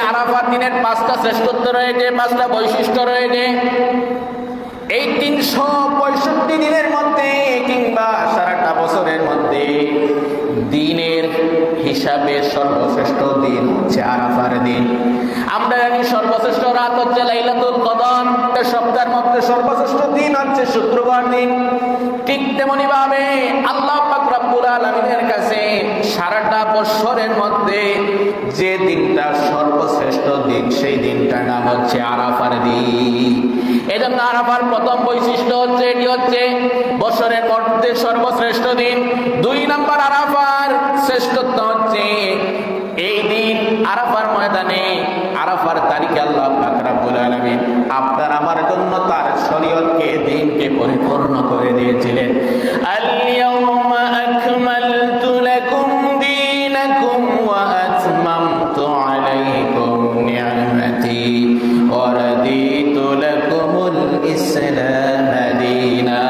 আরাফার দিনের 5টা শ্রেষ্ঠত্ব রয়েছে, 5টা বৈশিষ্ট্য রয়েছে। এই 365 দিনের মধ্যে কিংবা সারাটা বছরের মধ্যে দিনের হিসাবে সর্বশ্রেষ্ঠ দিন হচ্ছে আরাফার দিন। আমরা জানি সর্বশ্রেষ্ঠ রাত হচ্ছে লাইলাতুল কদর, সপ্তাহের মধ্যে সর্বশ্রেষ্ঠ দিন হচ্ছে শুক্রবার দিন। ঠিক তেমনি ভাবে আল্লাহ পাক রব্বুল আলামিনের কাছে সারাটা বছরের মধ্যে যে দিনটা সর্বশ্রেষ্ঠ দিন, সেই দিনটার নাম হচ্ছে আরাফার দিন। এজন্য আরাফার প্রথম বৈশিষ্ট্য হচ্ছে এটি হচ্ছে বছরের মধ্যে সর্বশ্রেষ্ঠ দিন। 2 নম্বর আরাফার শ্রেষ্ঠত্ব হচ্ছে এই দিন আরাফার ময়দানে, আরাফার তারিখে আল্লাহ পাক রব্বুল আলামিন আপনার আমার জন্য তার শরীয়তকে, দিনকে পরিপূর্ণ করে দিয়েছিলেন। আল-ইয়াউমা আকমালতু লাকুম দীনাকুম ওয়া আতমামতু আলাইকুম নি'মাতি ওয়া রাদিতু লাকুমুল ইসলাম দীনা।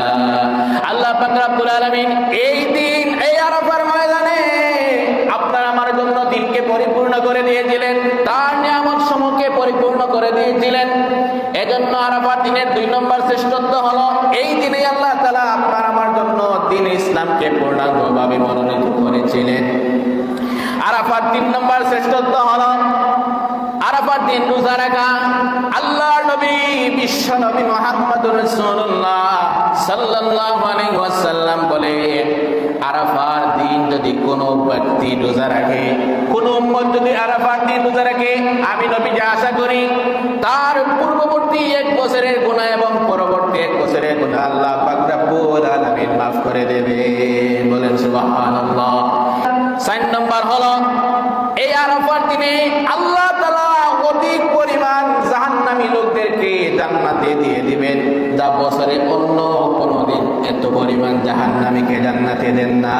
আল্লাহ পাক রব্বুল আলামিন এই দিন, এই আরাফার ময়দানে আপনার আমার জন্য দিনকে পরিপূর্ণ করে দিয়েছিলেন, তার নিয়ামত সমূহকে পরিপূর্ণ করে দিয়েছিলেন। এজন্য আরাফার দিনের 2 নম্বর শ্রেষ্ঠত্ব হলো এই দিনে আল্লাহ তাআলা আপনার আমার জন্য দিন ইসলামকে পূর্ণাঙ্গভাবে মনোনীত করেছিলেন। আরাফার 3 নম্বর শ্রেষ্ঠত্ব হলো আরাফার দিন রোজা রাখা। আল্লাহর নবী বিশ্ব নবী মুহাম্মদুর রাসূলুল্লাহ সাল্লাল্লাহু আলাইহি ওয়াসাল্লাম বলেন, আরাফার দিন যদি কোনো ব্যক্তি রোজা রাখে, কোনো উম্মত যদি আরাফার দিন রোজা রাখে, আমি নবী যা আশা করি তার পূর্ববর্তী 1 বছরের গুনাহ এবং পরবর্তী 1 বছরের গুনাহ আল্লাহ পাক রব্বুল আলামিন maaf করে দেবেন। বলেন সুবহানাল্লাহ। 4 নম্বর হলো এই আরাফার দিনে আল্লাহ তাআলা অধিক পরিমাণ জাহান্নামী লোকদেরকে জান্নাতে দিয়ে দিবেন, যা বছরে অন্য কোনো দিন এত পরিমাণ জাহান্নামীকে জান্নাতে দেন না।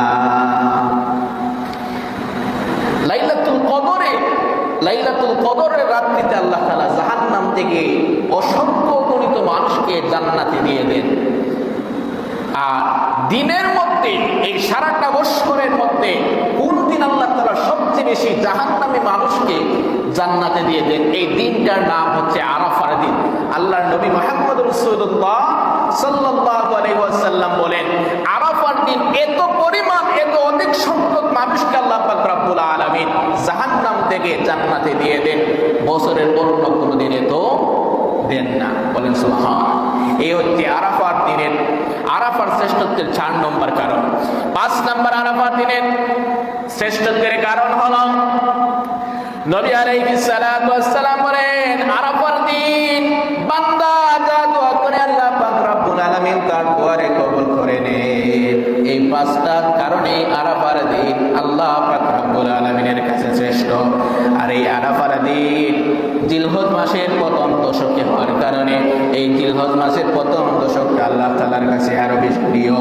লাইলাতুল কদরের রাত্রিতে আল্লাহ তাআলা জাহান্নাম থেকে অসংখ্য গণিত মানুষকে জান্নাতে দিয়ে দেন। আর দিনের মধ্যে, এই সারাটা বছরের মধ্যে কোন দিন আল্লাহ তাআলা সবচেয়ে বেশি জাহান্নামী মানুষকে জান্নাতে দিয়ে দেন, এই দিনটার নাম হচ্ছে আরাফার দিন। আল্লাহর নবী মুহাম্মদ রাসূলুল্লাহ সাল্লাল্লাহু আলাইহি ওয়াসাল্লাম বলেন, আরাফার দিন এত পরিমাণ, এত অধিক সংখ্যক মানুষকে আল্লাহ পাক রব্বুল আলামিন জাহান্নাম থেকে জান্নাতে দিয়ে দেন, বছরের অন্য কোনো দিনে তো দেন না। বলেন সুবহান। এই হচ্ছে আরাফার দিনের, আরাফার শ্রেষ্ঠত্বের 4 নম্বর কারণ। 5 নম্বর আরাফার দিনের শ্রেষ্ঠত্বের কারণ হলো নবী আলাইহিস সালাতু ওয়াস সালাম বলেন, আরাফার দিন বান্দা যা দোয়া করে আল্লাহ পাক রব্বুল আলামিন তার দোয়ারে কবুল করে নেন। এই 5টা কারণে আরাফার দিন আল্লাহ পাক রব্বুল আলামিনের কাছে শ্রেষ্ঠ। আর এই আরাফার দিন জিলহজ মাসের প্রথম দশকে হওয়ার কারণে এই জিলহজ মাসের প্রথম দশকটা আল্লাহ তাআলার কাছে আরো বেশি প্রিয়।